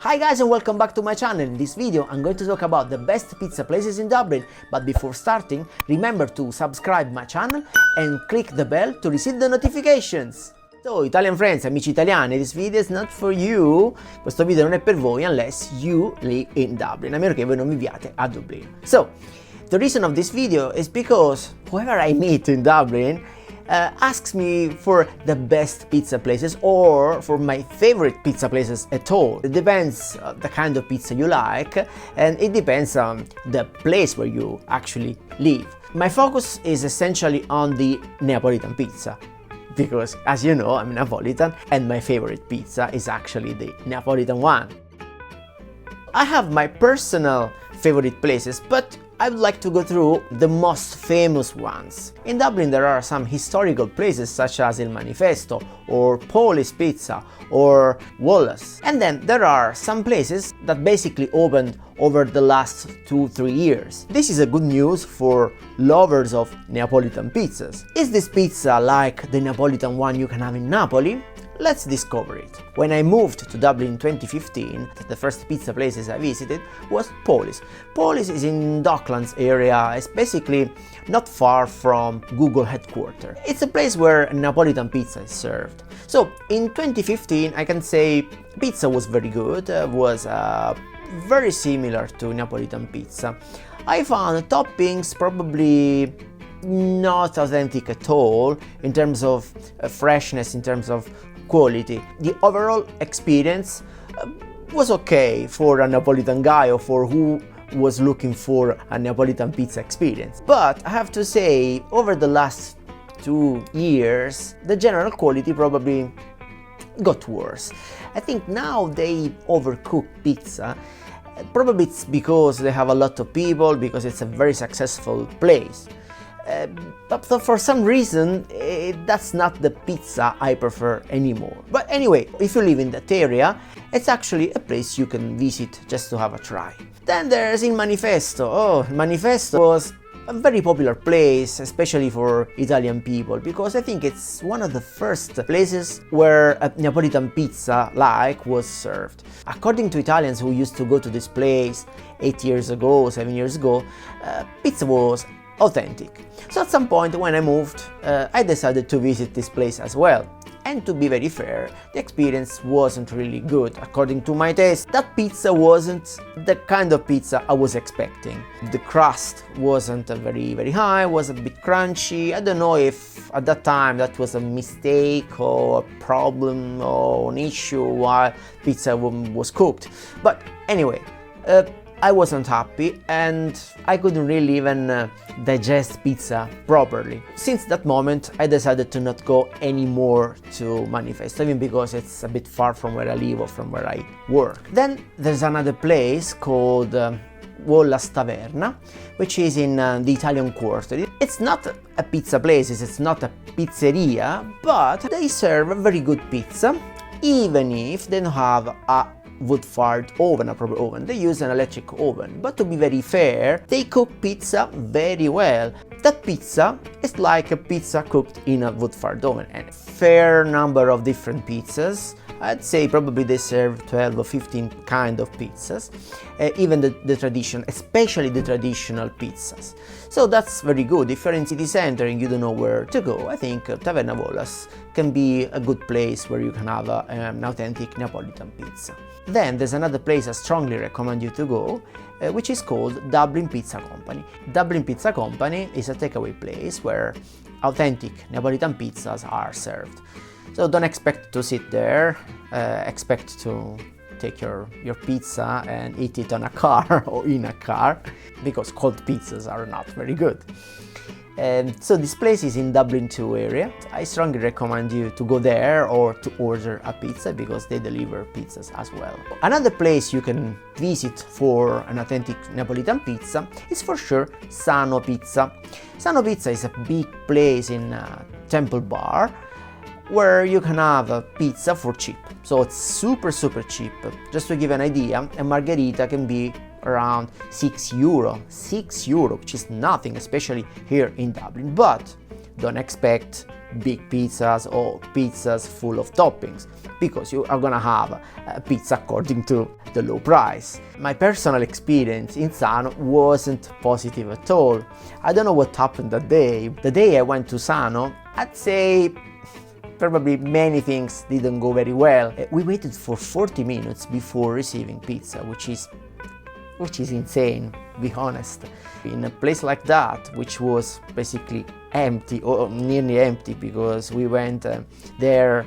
Hi guys and welcome back to my channel. In this video I'm going to talk about the best pizza places in Dublin, but before starting remember to subscribe my channel and click the bell to receive the notifications. So Italian friends, amici italiani, this video is not for you. Questo video non è per voi unless you live in Dublin, a meno che voi non viviate a Dublino. So the reason of this video is because whoever I meet in Dublin asks me for the best pizza places or for my favorite pizza places at all. It depends on the kind of pizza you like, and it depends on the place where you actually live. My focus is essentially on the Neapolitan pizza, because as you know I'm Neapolitan and my favorite pizza is actually the Neapolitan one. I have my personal favorite places, but I would like to go through the most famous ones. In Dublin there are some historical places such as Il Manifesto or Paulie's Pizza or Wallace. And then there are some places that basically opened over the last 2-3 years. This is a good news for lovers of Neapolitan pizzas. Is this pizza like the Neapolitan one you can have in Napoli? Let's discover it. When I moved to Dublin in 2015, the first pizza places I visited was Paulie's. Paulie's is in Docklands area. It's basically not far from Google headquarters. It's a place where Neapolitan pizza is served. So in 2015 I can say pizza was very good, was very similar to Neapolitan pizza. I found toppings probably not authentic at all in terms of freshness, in terms of quality. The overall experience was okay for a Neapolitan guy or for who was looking for a Neapolitan pizza experience. But I have to say, over the last 2 years, the general quality probably got worse. I think now they overcook pizza. Probably it's because they have a lot of people, because it's a very successful place. But for some reason, that's not the pizza I prefer anymore. But anyway, if you live in that area, it's actually a place you can visit just to have a try. Then there's Il Manifesto. Oh, Manifesto was a very popular place, especially for Italian people, because I think it's one of the first places where a Neapolitan pizza was served. According to Italians who used to go to this place 8 years ago, 7 years ago, pizza was authentic. So at some point when I moved, I decided to visit this place as well. And to be very fair, the experience wasn't really good. According to my taste, that pizza wasn't the kind of pizza I was expecting. The crust wasn't very high, was a bit crunchy. I don't know if at that time that was a mistake or a problem or an issue while pizza was cooked. But anyway, I wasn't happy and I couldn't really even digest pizza properly. Since that moment I decided to not go anymore to Manifesto, even because it's a bit far from where I live or from where I work. Then there's another place called Wallace Taverna, which is in the Italian Quarter. It's not a pizza place, it's not a pizzeria, but they serve a very good pizza, even if they don't have a wood-fired oven, a proper oven. They use an electric oven, but to be very fair, they cook pizza very well. That pizza is like a pizza cooked in a wood-fired oven, and a fair number of different pizzas. I'd say probably they serve 12 or 15 kind of pizzas, even the traditional, especially the traditional pizzas. So that's very good. If you're in city center and you don't know where to go, I think Taverna Wallace can be a good place where you can have an authentic Neapolitan pizza. Then there's another place I strongly recommend you to go, which is called Dublin Pizza Company. Dublin Pizza Company is a takeaway place where authentic Neapolitan pizzas are served. So don't expect to sit there, expect to take your pizza and eat it on a car or in a car, because cold pizzas are not very good. So this place is in Dublin 2 area. I strongly recommend you to go there or to order a pizza, because they deliver pizzas as well. Another place you can visit for an authentic Neapolitan pizza is for sure Sano Pizza. Sano Pizza is a big place in Temple Bar where you can have a pizza for cheap. So it's super cheap. Just to give an idea, a margherita can be around €6, which is nothing, especially here in Dublin. But don't expect big pizzas or pizzas full of toppings, because you are gonna have a pizza according to the low price. My personal experience in Sano wasn't positive at all. I don't know what happened that day. The day I went to Sano, I'd say probably many things didn't go very well. We waited for 40 minutes before receiving pizza, which is insane, to be honest. In a place like that, which was basically empty or nearly empty, because we went there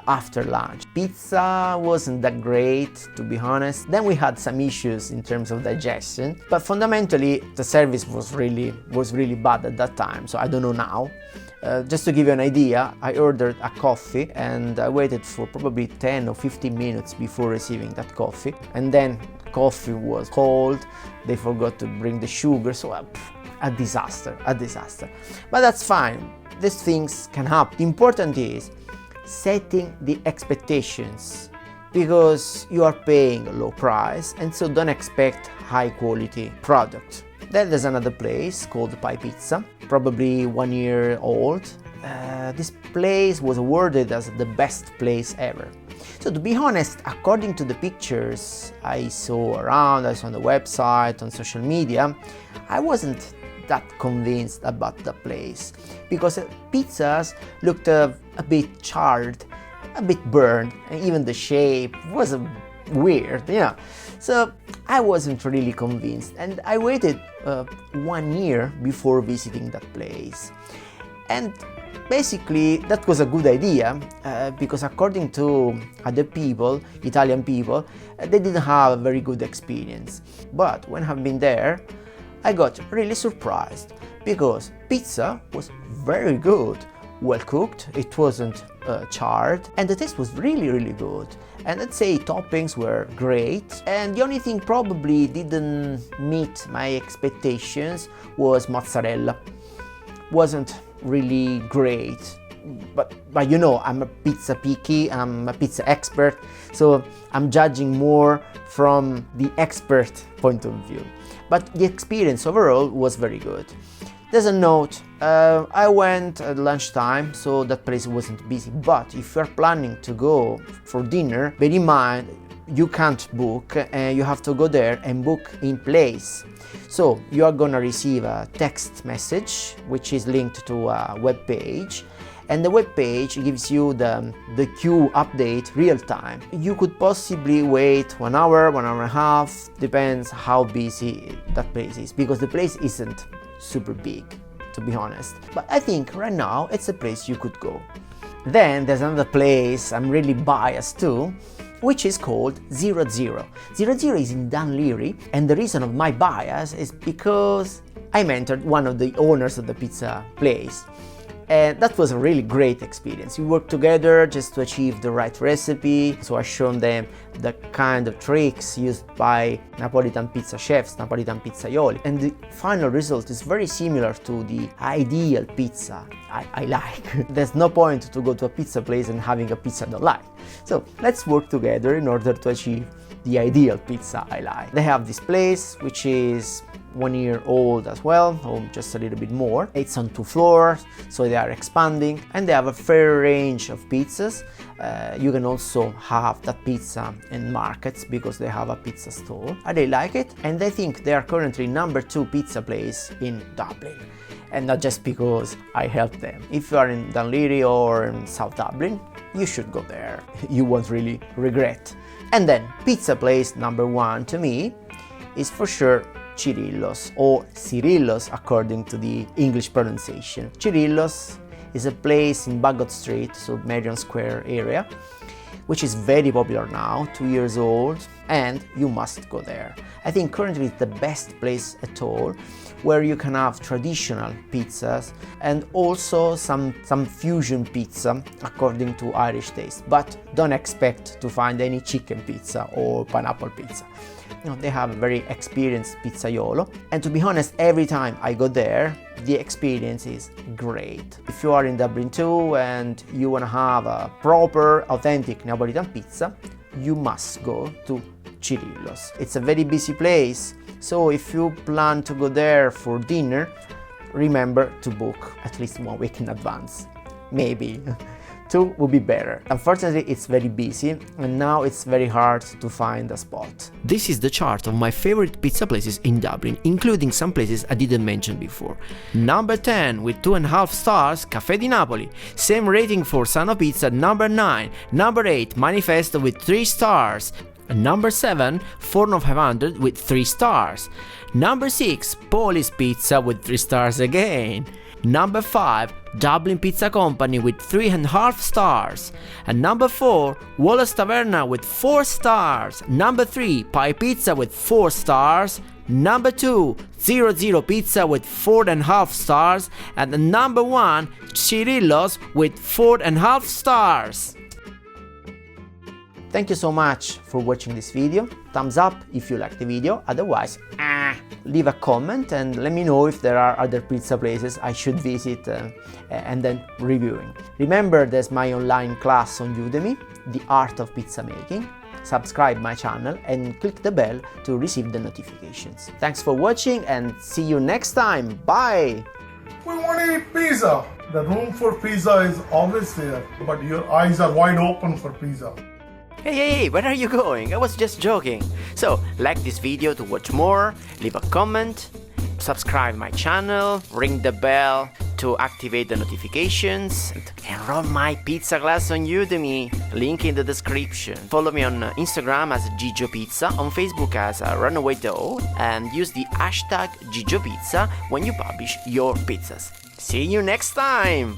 after lunch. Pizza wasn't that great, to be honest. Then we had some issues in terms of digestion, but fundamentally the service was really bad at that time, so I don't know now. Just to give you an idea, I ordered a coffee and I waited for probably 10 or 15 minutes before receiving that coffee, and then coffee was cold, they forgot to bring the sugar, so a disaster. But that's fine, these things can happen. The important is setting the expectations, because you are paying a low price, and so don't expect high quality product. Then there's another place called Pizza, probably 1 year old. This place was awarded as the best place ever. So to be honest, according to the pictures I saw around, I saw on the website, on social media, I wasn't that convinced about the place, because pizzas looked a bit charred, a bit burned, and even the shape was weird, yeah. So I wasn't really convinced, and I waited 1 year before visiting that place. And basically that was a good idea, because according to other people, Italian people, they didn't have a very good experience. But when I've been there, I got really surprised, because pizza was very good, well cooked, it wasn't charred, and the taste was really good. And I'd say toppings were great, and the only thing probably didn't meet my expectations was mozzarella. Wasn't really great, but you know, I'm a pizza picky, I'm a pizza expert, so I'm judging more from the expert point of view. But the experience overall was very good. There's a note, I went at lunchtime, so that place wasn't busy, but if you're planning to go for dinner, bear in mind you can't book, and you have to go there and book in place. So you are gonna receive a text message which is linked to a web page, and the web page gives you the queue update real time. You could possibly wait 1 hour, 1 hour and a half, depends how busy that place is, because the place isn't super big, to be honest. But I think right now it's a place you could go. Then there's another place I'm really biased to, which is called 00. 00 is in Dunleary, and the reason of my bias is because I mentored one of the owners of the pizza place. And that was a really great experience. We worked together just to achieve the right recipe, so I showed them the kind of tricks used by Napolitan pizza chefs, Napolitan pizzaioli, and the final result is very similar to the ideal pizza I like. There's no point to go to a pizza place and having a pizza I don't like. So let's work together in order to achieve the ideal pizza I like. They have this place which is 1 year old as well, or just a little bit more. It's on 2 floors, so they are expanding, and they have a fair range of pizzas. You can also have that pizza in markets, because they have a pizza store. I really like it, and I think they are currently number 2 pizza place in Dublin. And not just because I helped them. If you are in Dunleary or in South Dublin, you should go there. You won't really regret. And then pizza place number 1 to me is for sure Cirillo's, or Cirillo's according to the English pronunciation. Cirillo's is a place in Bagot Street, so Marion Square area, which is very popular now, 2 years old, and you must go there. I think currently it's the best place at all, where you can have traditional pizzas and also some fusion pizza according to Irish taste, but don't expect to find any chicken pizza or pineapple pizza. You know, they have a very experienced pizzaiolo, and to be honest, every time I go there, the experience is great. If you are in Dublin too and you want to have a proper, authentic Neapolitan pizza, you must go to Cirillo's. It's a very busy place, so if you plan to go there for dinner, remember to book at least 1 week in advance. maybe. 2 would be better. Unfortunately, it's very busy and now it's very hard to find a spot. This is the chart of my favorite pizza places in Dublin, including some places I didn't mention before. Number 10 with 2.5 stars, Caffè di Napoli. Same rating for Sano Pizza. Number 9. Number 8, Manifesto with 3 stars. Number 7, Forno 500 with 3 stars. Number 6, Paulie's Pizza with 3 stars again. Number 5, Dublin Pizza Company with 3.5 stars. And number 4, Wallace Taverna with 4 stars. Number 3, Pie Pizza with 4 stars. Number 2, 00 Pizza with 4.5 stars. And the number 1, Cirillo's with 4.5 stars. Thank you so much for watching this video. Thumbs up if you like the video, otherwise leave a comment and let me know if there are other pizza places I should visit and then reviewing. Remember, there's my online class on Udemy, The Art of Pizza Making. Subscribe my channel and click the bell to receive the notifications. Thanks for watching and see you next time. Bye! We want to eat pizza. The room for pizza is always there, but your eyes are wide open for pizza. Hey, where are you going? I was just joking. So, like this video to watch more, leave a comment, subscribe my channel, ring the bell to activate the notifications, and enroll my pizza class on Udemy, link in the description. Follow me on Instagram as Gigio Pizza, on Facebook as Runaway Dough, and use the hashtag Gigio Pizza when you publish your pizzas. See you next time!